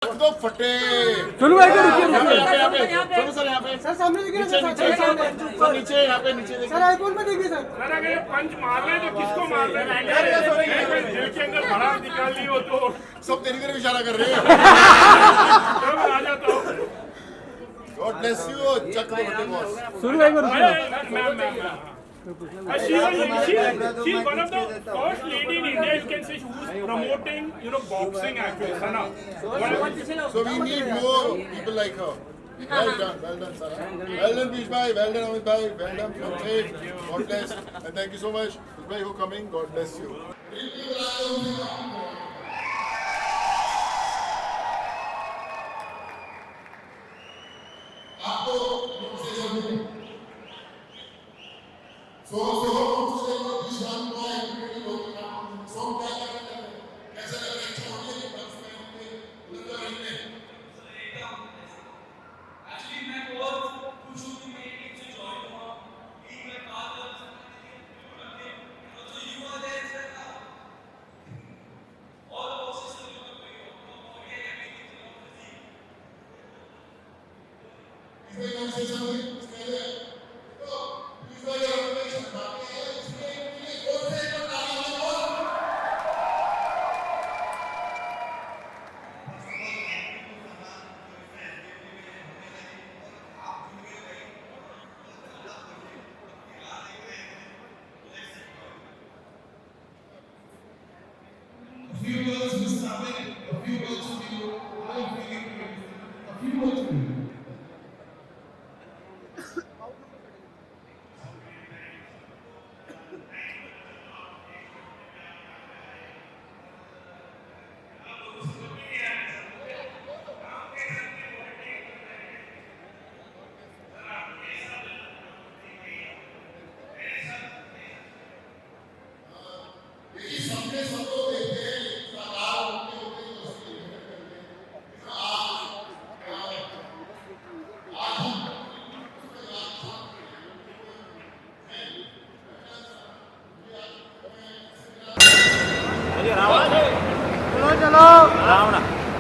दो फटे। चलो भाई को रुकिए यहाँ पे चलो सर, यहाँ पे सर सामने देखिए नीचे नीचे सर, नीचे यहाँ पे नीचे देखिए। सर आईफोन पे देखिए सर। सर अगर ये पंच मार रहे हैं तो किसको मार रहे हैं? दिल के अंदर भड़ास निकाल ली हो तो सब तेरी तरफ इशारा कर रहे हैं। मैं आ जाता हूँ। God bless you. चक दो फटे बॉस। सुनो भाई को रुकिए She's one of the first lady in India, you can say, who's promoting, boxing actually, है ना? So we need more people like her. Well done, Sarah. Well done, Pish bhai. Well done, Amit bhai. Well done, Sanjay. God bless. And thank you so much, Pish bhai, for coming. God bless you.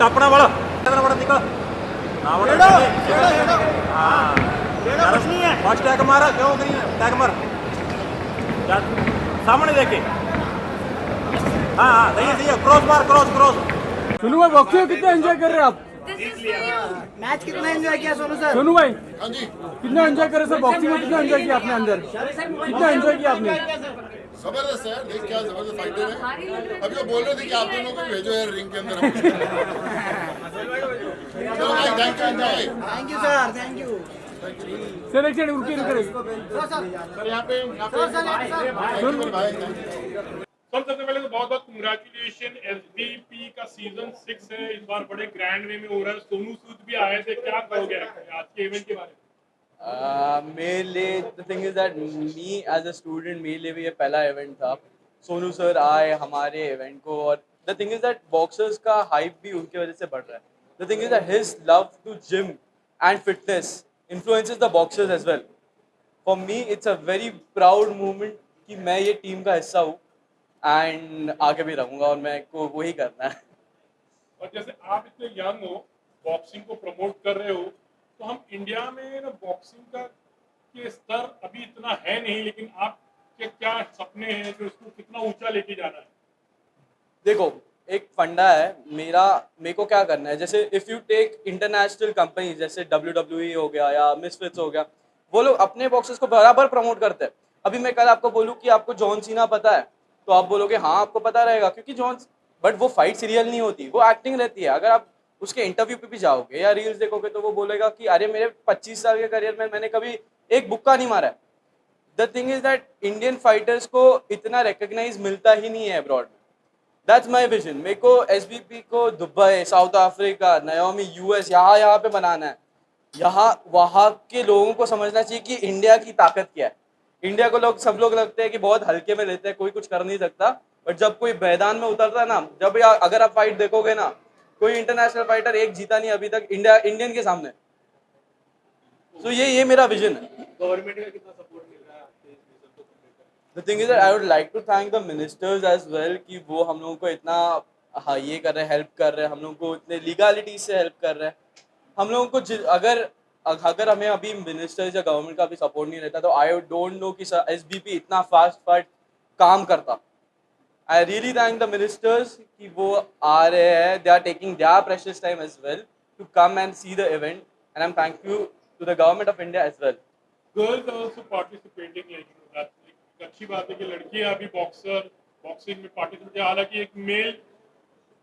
टपना वाला निकल first tag मारा क्यों करी tag मार सामने देखे हाँ सही है क्रॉस मार क्रॉस सोनू भाई बॉक्सिंग कितना एंजॉय कर रहे हैं आप? मैच कितना एंजॉय किया सोनू सर? सोनू भाई हाँ जी। कितना एंजॉय करे सर? बॉक्सिंग में कितना एंजॉय किया आपने अंदर? कितना एंजॉय किया आपने? जबरदस्त है, देख क्या जबरदस्त फाइटर है। अभी वो बोल रहे थे कि आप दोनों को भेजो यार रिंग के अंदर। चलो भाई, थैंक यू भाई। Thank you sir, thank you sir एक सेकंड रुकिए सर यहाँ पे भाई सबसे पहले तो बहुत बहुत कंग्रेचुलेशन। एसबीपी का सीजन 6 है, इस बार बड़े ग्रैंड वे में हो रहा है। सोनू सूद भी आए थे, क्या कहोगे आज के इवेंट के बारे में? मेरे लिए the thing is that me as a student मेरे लिए भी ये पहला इवेंट था। सोनू सर आए हमारे इवेंट को और the thing is that boxers का हाइप भी उनकी वजह से बढ़ रहा है। The thing is that his love to gym and fitness influences the boxers as well. For me it's a very proud moment कि मैं ये टीम का हिस्सा हूँ एंड आगे भी रहूँगा और मैं को वही करना है। और जैसे आप इतने यंग हो, बॉक्सिंग को प्रमोट कर रहे हो, तो हम इंडिया में ना बॉक्सिंग का के स्तर अभी इतना है नहीं, लेकिन आपके क्या सपने हैं कि उसको कितना ऊंचा लेके जाना है? देखो एक फंडा है मेरे को क्या करना है। जैसे if you take international company जैसे WWE हो गया या मिसफिट्स हो गया, वो लोग अपने बॉक्सेस को बराबर प्रमोट करते हैं। अभी मैं कल आपको बोलूँ कि आपको जॉन सीना पता है तो आप बोलोगे हाँ आपको पता रहेगा क्योंकि बट वो फाइट सीरियल नहीं होती, वो एक्टिंग रहती है। अगर आप उसके इंटरव्यू पे भी जाओगे या रील्स देखोगे तो वो बोलेगा कि अरे मेरे 25 साल के करियर में मैंने कभी एक बुक्का नहीं मारा है। The thing is that Indian fighters को इतना रिकग्नाइज मिलता ही नहीं है अब्रॉड में। That's my vision. मेरे को एसबीपी को दुबई, साउथ अफ्रीका, नायोमी, यूएस यहाँ पे बनाना है। यहाँ वहाँ के लोगों को समझना चाहिए कि इंडिया की ताकत क्या है। इंडिया को सब लोग लगते हैं कि बहुत हल्के में लेते हैं, कोई कुछ कर नहीं सकता। बट जब कोई मैदान में उतरता है ना, अगर आप फाइट देखोगे ना, कोई इंटरनेशनल फाइटर एक जीता नहीं अभी तक इंडियन के सामने। तो ये मेरा विजन है। गवर्नमेंट का कितना सपोर्ट मिल रहा है आपके इस विजन को? The thing is that I would like to thank the ministers as well कि वो हम लोगों को इतना हाँ ये कर रहे हैं, हेल्प कर रहे हैं हम लोगों को, इतने लीगलिटी से हेल्प कर रहे हैं हम लोगों को। अगर हमें अभी मिनिस्टर्स या गवर्नमेंट का भी सपोर्ट नहीं रहता तो आई डोंट नो कि एसबीपी इतना फास्ट काम करता। I really thank the ministers कि वो आ रहे हैं, they are taking their precious time as well to come and see the event, and I am thank you to the government of India as well. Girls are also participating, like एक अच्छी बात है कि लड़कियां अभी boxing में participate, हालांकि एक मेल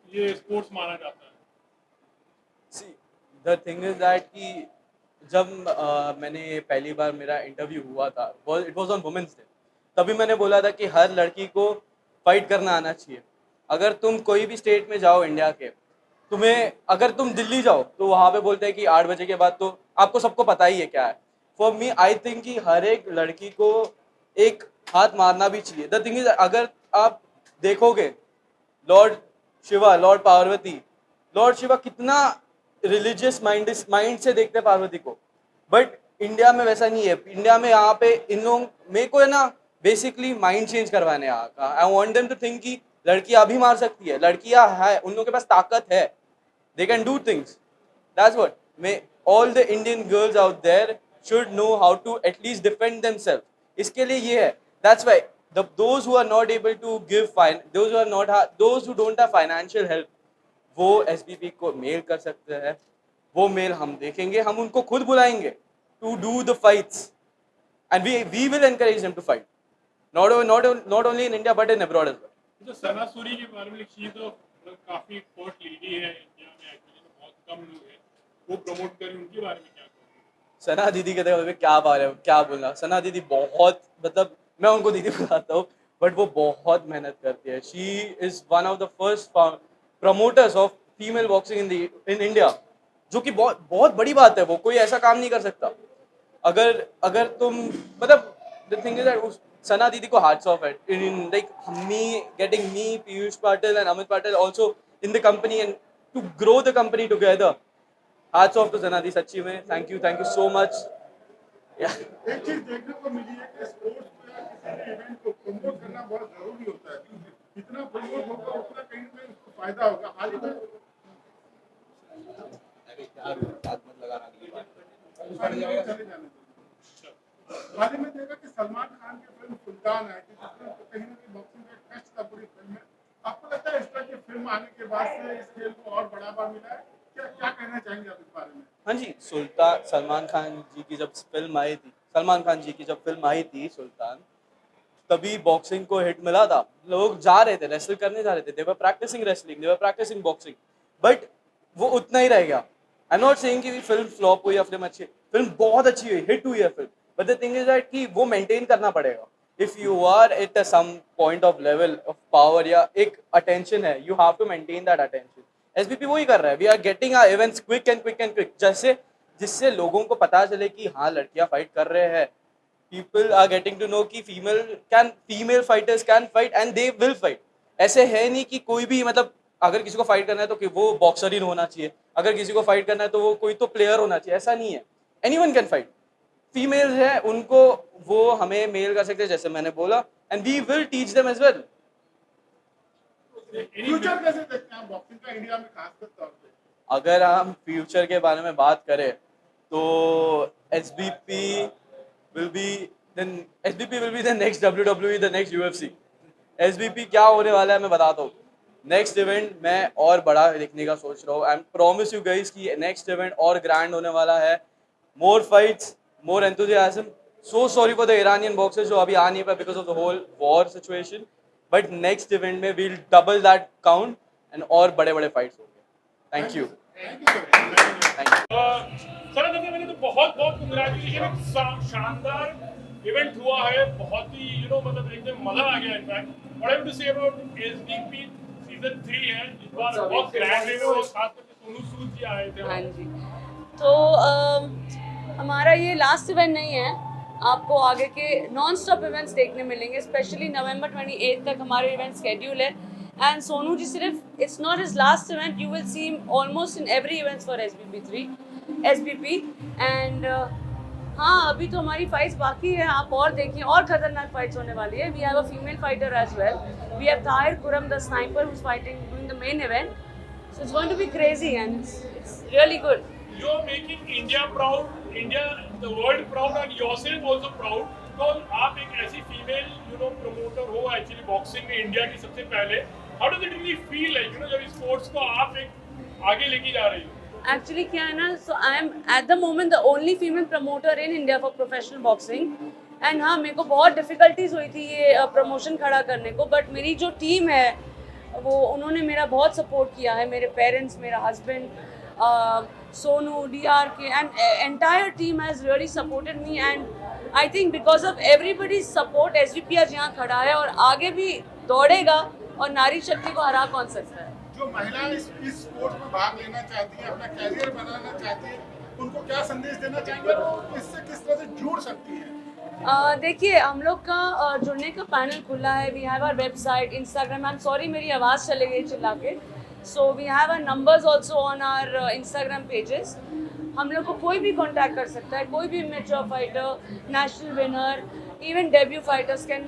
ये स्पोर्ट्स माना जाता है। See the thing is that कि जब मैंने पहली बार मेरा इंटरव्यू हुआ था, it was on Women's Day, तभी मैंने बोला था कि हर लड़की को फाइट करना आना चाहिए। अगर तुम कोई भी स्टेट में जाओ इंडिया के, अगर तुम दिल्ली जाओ तो वहाँ पे बोलते हैं कि 8 बजे के बाद तो आपको सबको पता ही है क्या है। फॉर मी आई थिंक कि हर एक लड़की को एक हाथ मारना भी चाहिए। द थिंग इज, अगर आप देखोगे Lord Shiva, Lord Parvati, Lord Shiva कितना रिलीजियस माइंड से देखते हैं पार्वती को, बट इंडिया में वैसा नहीं है। इंडिया में यहाँ पे इन लोग मेरे को है ना बेसिकली माइंड चेंज करवाने आया। I want them to think कि लड़कियां भी मार सकती है, लड़कियां है, उन लोगों के पास ताकत है, they can do things. That's what may all the Indian girls out there should know how to at least defend themselves. इसके लिए ये है, that's why those who are not able to give those who don't have financial help, वो SBP को mail कर सकते हैं। वो मेल हम देखेंगे, हम उनको खुद बुलाएंगे to do the fights, and we will encourage them to fight, not only in India but in abroad as well. जो सना सूरी के बारे में लिखी तो काफी फर्स्ट लेडी है इंडिया में, एक्चुअली तो बहुत कम लोग हैं वो प्रमोट करें, उनके बारे में क्या कहोगे? सना दीदी के बारे में क्या बोलना। सना दीदी बहुत, मतलब मैं उनको दीदी बताता हूँ, बट वो बहुत मेहनत करती है। She is one of the first promoters of female boxing in India, जो कि बहुत बड़ी बात है। वो कोई ऐसा काम नहीं कर सकता। अगर तुम मतलब द थिंग इज दैट सना दीदी को हार्ट्स ऑफ है in like getting me, Piyush Patil and Amit Patil also in the company and to grow the company together. Hearts off to Sana di, सच्ची में थैंक यू सो मच। एक चीज देखने को मिली है कि स्पोर्ट्स को या किसी भी इवेंट को प्रमोट करना बहुत जरूरी होता है। जितना प्रमोट होगा उतना कहीं ना कहीं उसको फायदा होगा। हाल ही में देखा कि सलमान खान की फिल्म सुल्तान है, जिसमें कहीं ना कहीं बॉक्सिंग का टेस्ट था पूरी फिल्म में। आपको लगता है इस तरह की फिल्म आने के बाद से इस खेल को और बढ़ावा मिला है? क्या कहना चाहेंगे आप इस बारे में? हाँ जी, सलमान खान जी की जब फिल्म आई थी सुल्तान, तभी बॉक्सिंग को हिट मिला था। लोग जा रहे थे, रेसल करने जा रहे थे, they were practising wrestling, they were practising boxing, but वो उतना ही रह गया। आई एम नॉट सेइंग कि फिल्म फ्लॉप हुई या फिल्म अच्छी, फिल्म बहुत अच्छी हुई, हिट हुई है film, but the thing is that कि वो मेंटेन करना पड़ेगा। If you are at some point of level of power या एक अटेंशन है, you have to maintain that attention. SBP वही कर रहा है। We are getting our events quick and quick, जिससे लोगों को पता चले कि हाँ लड़कियां फाइट कर रहे हैं। People are getting to know कि female fighters can fight and they will fight. ऐसे है नहीं कि कोई भी, मतलब अगर किसी को फाइट करना है तो कि वो बॉक्सर ही होना चाहिए, अगर किसी को फाइट करना है तो वो कोई तो प्लेयर होना चाहिए, ऐसा नहीं है। Anyone can fight. फीमेल्स है उनको वो हमें मेल कर सकते हैं, जैसे मैंने बोला, and we will teach them as well. Future कैसे देखते हैं बॉक्सिंग का इंडिया में खासकर तौर पे? अगर हम फ्यूचर के बारे में बात करें तो SBP will be the next WWE, the next UFC। SBP क्या होने वाला है मैं बताता हूँ। नेक्स्ट इवेंट मैं और बड़ा देखने का सोच रहा हूँ। आई प्रॉमिस यू गाइस कि नेक्स्ट इवेंट और ग्रैंड होने वाला है। More fights, more enthusiasm. So sorry for the Iranian boxers जो अभी आ नहीं पाए because of the whole war situation, but next event में we'll double that count and और बड़े फाइट्स होंगे। Thank you. सर देखिए, मैंने तो बहुत कंग्रेचुलेशन, एक शानदार इवेंट हुआ है, बहुत ही मतलब एकदम मजा आ गया। In fact what I want to say about SBP season 3 है, इस बार बहुत ग्रैंड है और खास करके सोनू सूद जी आए थे। हाँ जी, तो हमारा ये लास्ट इवेंट नहीं है, आपको आगे के नॉन स्टॉप इवेंट्स देखने मिलेंगे। स्पेशली नवंबर 28 तक हमारे इवेंट शेड्यूल है। एंड सोनू जी सिर्फ it's not his last event, you will see him almost in every events for SBP। And हाँ, अभी तो हमारी फाइट्स बाकी है, आप और देखिए, और खतरनाक फाइट्स होने वाली है। We have a female fighter as well. We have Tahir Khurram the sniper who is fighting doing the the main event. So it's going to be crazy and it's really good. You're making India proud, India, the world proud, and yourself also proud. Because आप एक ऐसी female, promoter हो actually boxing में India की सबसे पहले. How does it really feel like, जब sports को आप एक आगे लेके जा रही हो? Actually क्या है ना, so I am at the moment the only female promoter in India for professional boxing. And हाँ, मेरे को बहुत difficulties हुई थी ये promotion खड़ा करने को, but मेरी जो team है वो उन्होंने मेरा बहुत support किया है, मेरे parents, मेरा husband, Sonu, DRK, and entire team has really supported me. And I think because of everybody's support, SVP आज यहाँ खड़ा है और आगे भी दौड़ेगा और नारी शक्ति को हरा कौन सकता है। जो महिलाएं इस स्पोर्ट्स में भाग लेना चाहती हैं, अपना कैरियर बनाना चाहती हैं, उनको क्या संदेश देना चाहेंगे और इससे किस तरह से जुड़ सकती हैं? देखिए, हम लोग का जुड़ने का पैनल खुला है. We have our website, Instagram. I am sorry मेरी आवाज़ चले गई चिल्ला के. So we have our numbers also on our Instagram pages. हम लोग को कोई भी कांटेक्ट कर सकता है, कोई भी mature fighter, national winner, even debut fighters can.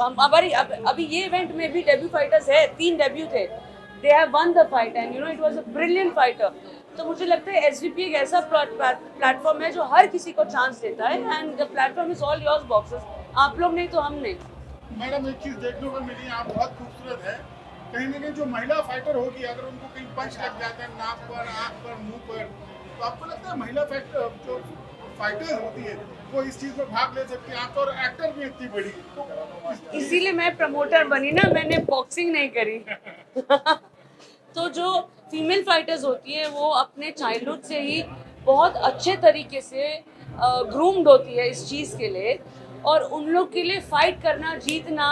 हमारी अभी ये इवेंट में भी डेब्यू फाइटर्स है, 3 डेब्यू थे. They have one the fight and it was a brilliant fighter. तो मुझे लगता है SVP एक ऐसा प्लेटफॉर्म है जो हर किसी को चांस देता है. And the platform is all yours boxes. आप लोग नहीं तो हम नहीं. मैडम, एक चीज़ देखने को मिली, आप बहुत खूबसूरत है. कहीं ना कहीं जो महिला फाइटर होगी, अगर उनको कहीं पंच लग जाता है नाक पर, आँख पर, मुंह पर, तो आपको लगता है महिला जो फाइटर होती है वो इस चीज़ में भाग ले सकती है? आप और एक्टर भी इतनी बड़ी, तो इसीलिए मैं प्रमोटर बनी ना, मैंने बॉक्सिंग नहीं करी. तो जो फीमेल फाइटर्स होती है वो अपने चाइल्डहुड से ही बहुत अच्छे तरीके से ग्रूम्ड होती है इस चीज़ के लिए. और उन लोग के लिए फाइट करना, जीतना,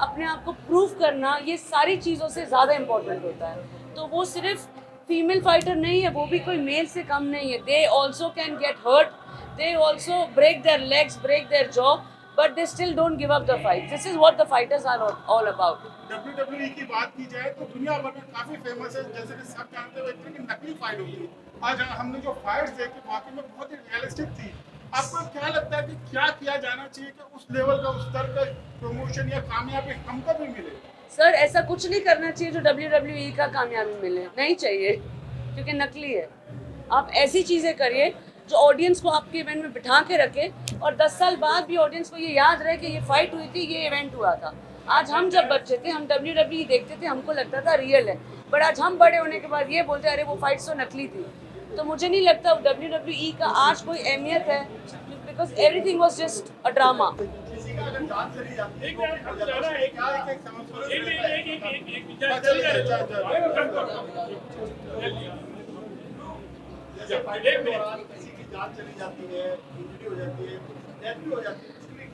अपने आप को प्रूव करना, ये सारी चीज़ों से ज़्यादा इम्पोर्टेंट होता है. तो वो सिर्फ फीमेल फाइटर नहीं है, वो भी कोई मेल से कम नहीं है. They also can get hurt, they also break their legs, break their jaw, but they still don't give up the fight. This is what the fighters are all about. WWE की बात की जाए तो दुनिया भर में काफी फेमस है. जैसे कि सब जानते हो, एक नकली फाइट होती है. आज हमने जो फाइट्स देखी वाकई में बहुत ही रियलिस्टिक थी. आपको क्या लगता है कि क्या किया जाना चाहिए कि उस लेवल का, उस स्तर का प्रमोशन या कामयाबी हमको भी मिले? सर, ऐसा कुछ नहीं करना चाहिए जो WWE का कामयाबी मिले. नहीं चाहिए, क्योंकि नकली है. आप ऐसी चीज़ें करिए जो ऑडियंस को आपके इवेंट में बिठा के रखे और 10 साल बाद भी ऑडियंस को ये याद रहे कि ये फाइट हुई थी, ये इवेंट हुआ था. आज हम जब बच्चे थे, हम WWE देखते थे, हमको लगता था रियल है. बट आज हम बड़े होने के बाद ये बोलते हैं अरे वो फाइट तो नकली थी. तो मुझे नहीं लगता WWE का आज कोई अहमियत है, because everything was just a drama.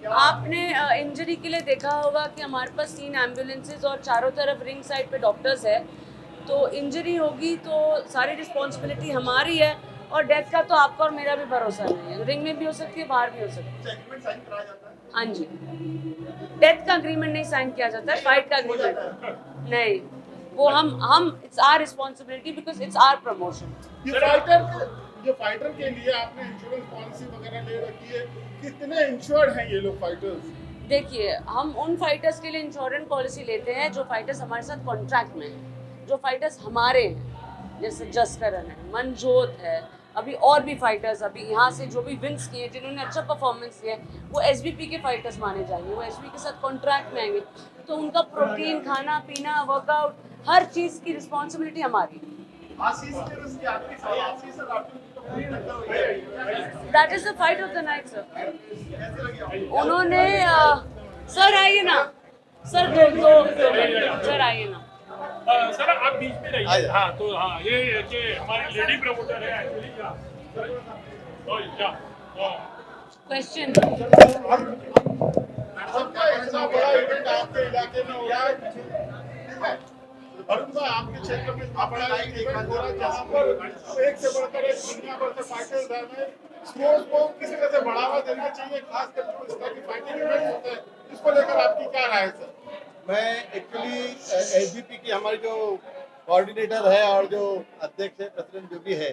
आपने इंजरी के लिए देखा होगा कि हमारे पास 3 एम्बुलेंसेज और चारों तरफ रिंग साइड पे डॉक्टर्स है. तो इंजरी होगी तो सारी रिस्पॉन्सिबिलिटी हमारी है. और डेथ का तो आपका और मेरा भी भरोसा नहीं है. रिंग में भी हो सकती है, बाहर भी हो सकती है. हाँ जी, डेथ का अग्रीमेंट नहीं साइन किया जाता है, फाइट का अग्रीमेंट नहीं. वो हम it's our responsibility because it's our promotion. ये फाइटर के लिए आपने इंश्योरेंस पॉलिसी वगैरह ले रखी है? कितने इंश्योर्ड हैं ये लोग फाइटर्स? देखिए, हम उन फाइटर्स के लिए इंश्योरेंस पॉलिसी लेते हैं जो फाइटर्स हमारे साथ कॉन्ट्रैक्ट में हैं. जो फाइटर्स हमारे हैं, जैसे जसकरण है, मनजोत है, अभी और भी फाइटर्स अभी यहाँ से जो भी विन्स किए, जिन्होंने अच्छा परफॉर्मेंस किया, वो SVP के फाइटर्स माने जाएंगे. वो SVP के साथ कॉन्ट्रैक्ट में आएंगे. तो उनका प्रोटीन, खाना पीना, वर्कआउट, हर चीज़ की रिस्पॉन्सिबिलिटी हमारी. That is the fight of the night, sir. उन्होंने सर आइए ना, सर दो सर आइए ना. सर आप बीच में रहिए. हाँ, तो हाँ, ये हमारी लेडी प्रमोटर है एक्चुअली. क्वेश्चन. सबका इतना बड़ा इवेंट आपके इलाके में हो रहा है. अरुण भाई, आपके क्षेत्र में इतना बड़ा इवेंट हो रहा है जहाँ पर एक से बढ़कर एक दुनिया भर से फाइटर्स आ रहे हैं. स्पोर्ट्स को किसी तरह से बढ़ावा देना चाहिए, खासकर जो इस तरह के फाइटिंग इवेंट्स होते हैं. इसको लेकर आपकी क्या राय है सर? मैं एक्चुअली SVP की हमारी जो कोऑर्डिनेटर है और जो अध्यक्ष है, प्रेसिडेंट जो भी है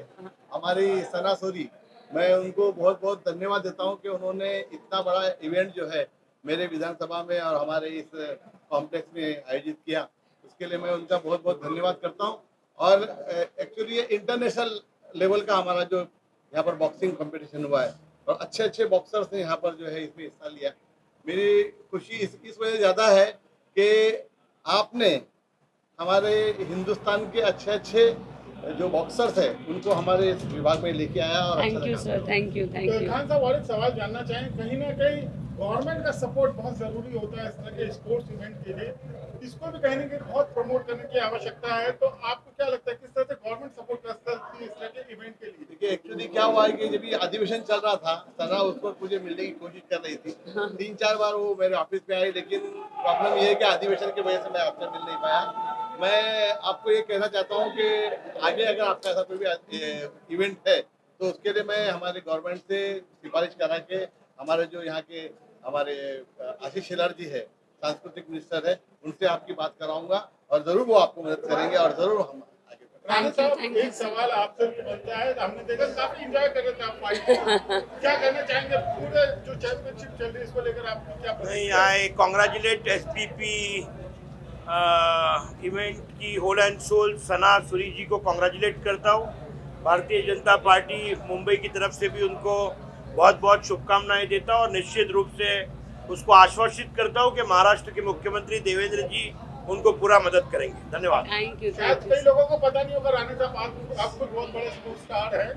हमारी सना सोरी, मैं उनको बहुत बहुत धन्यवाद देता हूं कि उन्होंने इतना बड़ा इवेंट जो है मेरे विधानसभा में और हमारे इस कॉम्प्लेक्स में आयोजित किया. इसके लिए मैं उनका बहुत बहुत धन्यवाद करता हूँ। और एक्चुअली ये इंटरनेशनल लेवल का हमारा जो यहाँ पर बॉक्सिंग कंपटीशन हुआ है और अच्छे अच्छे बॉक्सर्स ने यहाँ पर जो है इसमें हिस्सा लिया। मेरी खुशी इस वजह ज़्यादा है कि आपने हमारे हिंदुस्तान के अच्छे अच्छे जो बॉक्सर्स हैं उनको हमारे इस विभाग में लेके आया और अच्छा थैंक यू लगा। Sir, thank you, thank you. Khan साहब और एक सवाल जानना चाहें, कहीं ना कहीं गवर्नमेंट का सपोर्ट बहुत जरूरी होता है इस तरह के स्पोर्ट्स इवेंट के लिए, इसको भी कहीं ना कहीं बहुत प्रमोट करने की आवश्यकता है। तो आपको क्या लगता है किस तरह से गवर्नमेंट सपोर्ट कर सकती है इस तरह के इवेंट के लिए? देखिए एक्चुअली क्या हुआ है कि जब ये अधिवेशन चल रहा था सना उस वक्त मुझे मिलने की कोशिश कर रही थी, 3-4 बार वो मेरे ऑफिस में आई, लेकिन प्रॉब्लम ये है कि अधिवेशन की वजह से मैं आपसे मिल नहीं पाया। मैं आपको ये कहना चाहता हूँ कि आगे अगर आपका ऐसा कोई भी इवेंट है तो उसके लिए मैं हमारे गवर्नमेंट से सिफारिश करा के हमारे जो यहाँ के हमारे आशीष शेलार जी है सांस्कृतिक मिनिस्टर है उनसे आपकी बात कराऊंगा और जरूर वो आपको मदद करेंगे और जरूर हम आगे बढ़ेंगे। राणा साहब thank you, एक सवाल आपसे भी बनता है, हमने देखा काफी एंजॉय कर रहे थे आप फाइट को। क्या कहना चाहेंगे पूरे जो चैंपियनशिप चल रही है इसको लेकर आपकी क्या नहीं, आई कॉन्ग्रेचुलेट एसपीपी इवेंट की होल एंड सोल सना सूरी जी को कॉन्ग्रेचुलेट करता हूँ। भारतीय जनता पार्टी मुंबई की तरफ से भी उनको बहुत बहुत शुभकामनाएं देता हूँ और निश्चित रूप से उसको आश्वासित करता हूँ कि महाराष्ट्र के मुख्यमंत्री देवेंद्र जी उनको पूरा मदद करेंगे। धन्यवाद। थैंक यू, शायद थैंक कई यू। लोगों को पता नहीं होगा राणा साहब आप खुद बहुत बड़े स्पोर्ट्स स्टार हैं,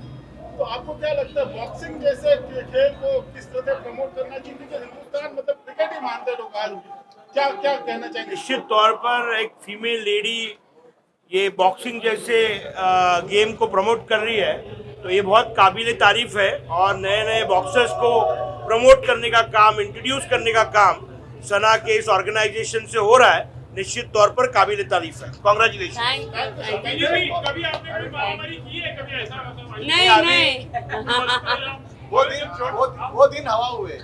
तो आपको क्या लगता है बॉक्सिंग जैसे खेल को किस तरह से प्रमोट करना चाहिए? क्योंकि हिंदुस्तान मतलब क्रिकेट ही मानते हैं लोग आज भी। क्या क्या कहना चाहेंगे? निश्चित तौर पर एक फीमेल लेडी ये बॉक्सिंग जैसे गेम को प्रमोट कर रही है तो ये बहुत काबिल तारीफ है और नए नए बॉक्सर्स को प्रमोट करने का काम, इंट्रोड्यूस करने का काम सना के इस ऑर्गेनाइजेशन से हो रहा है। निश्चित तौर पर काबिल तारीफ है। Congratulation. Thank you, thank you. कभी आपने कोई महामारी की है, कभी ऐसा मतलब नहीं, नहीं। वो दिन हवा हुए।